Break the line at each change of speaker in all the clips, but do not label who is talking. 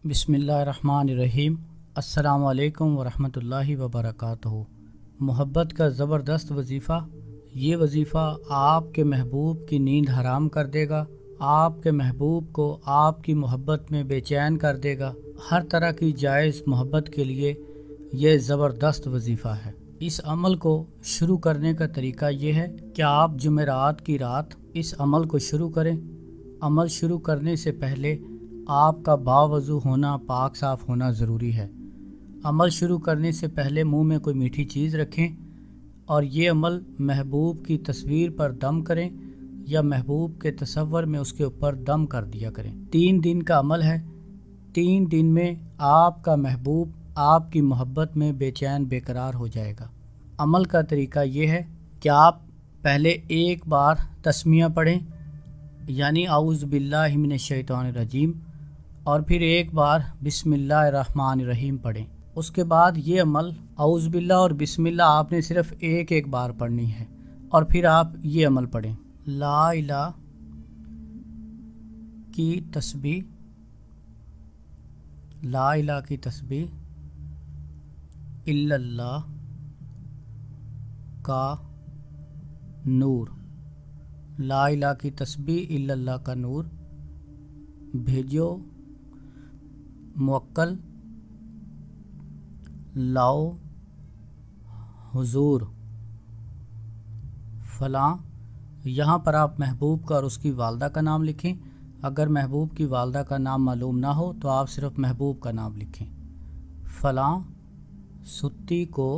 बिस्मिल्लाहिर्रहमानिर्रहीम। अस्सलामु अलैकुम वरहमतुल्लाहि वबरकातुहू। मोहब्बत का ज़बरदस्त वजीफ़ा। ये वजीफ़ा आपके महबूब की नींद हराम कर देगा, आपके महबूब को आपकी मोहब्बत में बेचैन कर देगा। हर तरह की जायज़ मोहब्बत के लिए ये ज़बरदस्त वजीफ़ा है। इस अमल को शुरू करने का तरीका ये है कि आप जुमेरात की रात इस अमल को शुरू करें। अमल शुरू करने से पहले आपका बावज़ू होना, पाक साफ़ होना ज़रूरी है। अमल शुरू करने से पहले मुंह में कोई मीठी चीज़ रखें और ये अमल महबूब की तस्वीर पर दम करें या महबूब के तसव्वुर में उसके ऊपर दम कर दिया करें। 3 दिन का अमल है। 3 दिन में आपका महबूब आपकी मोहब्बत में बेचैन बेकरार हो जाएगा। अमल का तरीका ये है कि आप पहले एक बार तस्मिया पढ़ें, यानी आऊज़ बिल्लाहि मिनश शैतानिर रजीम, और फिर एक बार बिस्मिल्लाहिर्रहमानिर्रहीम पढ़ें। उसके बाद ये अमल आऊज़ बिल्लाह और बिस्मिल्लाह आपने सिर्फ़ एक बार पढ़नी है और फिर आप ये अमल पढ़ें। ला इलाहा की तस्बीह, ला इलाहा की तस्बीह, इल्लल्लाह का नूर, ला इलाहा की तस्बीह इल्लल्लाह का नूर, भेजो मुवक्कल लाओ हुजूर फ़लाँ। यहाँ पर आप महबूब का और उसकी वालदा का नाम लिखें। अगर महबूब की वालदा का नाम मालूम ना हो तो आप सिर्फ महबूब का नाम लिखें। फ़लाँ सुत्ती को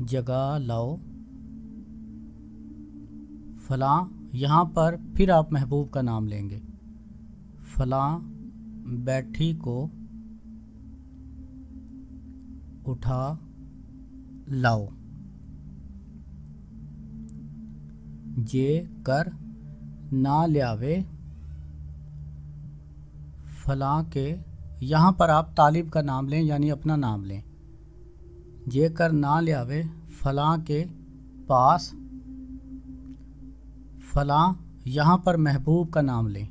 जगा लाओ, फ़लाँ। यहाँ पर फिर आप महबूब का नाम लेंगे। फ़लाँ बैठी को उठा लाओ, जे कर ना ल्यावे फ़लाँ के। यहाँ पर आप तालिब का नाम लें, यानी अपना नाम लें। जे कर ना ल्यावे फ़लाँ के पास, फ़लाँ। यहाँ पर महबूब का नाम लें।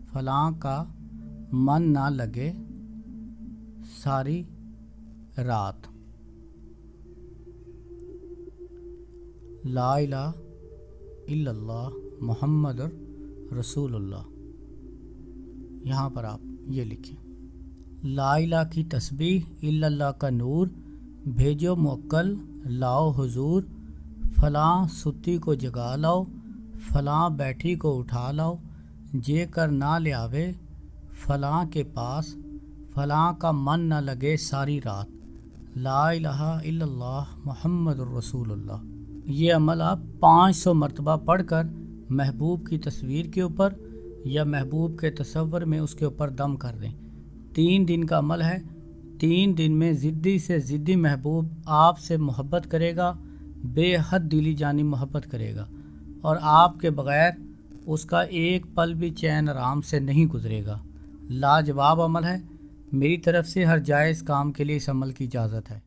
फ़लाँ का मन ना लगे सारी रात। ला इलाहा इल्लल्लाह मुहम्मदुर रसूलुल्लाह। यहाँ पर आप ये लिखें। ला इलाहा की तस्बीह इल्लल्लाह का नूर, भेजो मुवक्कल लाओ हुजूर, फ़लाँ सुत्ती को जगा लाओ, फ़लाँ बैठी को उठा लाओ, जे कर ना ल्यावे फ़लाँ के पास, फ़लाँ का मन न लगे सारी रात। ला इलाहा इल्लल्लाह मुहम्मदुर रसूलुल्लाह। ये अमल आप 500 मरतबा पढ़कर महबूब की तस्वीर के ऊपर या महबूब के तसव्वुर में उसके ऊपर दम कर दें। 3 दिन का अमल है। 3 दिन में ज़िद्दी से ज़िद्दी महबूब आपसे मोहब्बत करेगा, बेहद दिली जानी मोहब्बत करेगा और आपके बग़ैर उसका एक पल भी चैन आराम से नहीं गुजरेगा। लाजवाब अमल है। मेरी तरफ़ से हर जायज़ काम के लिए इस अमल की इजाज़त है।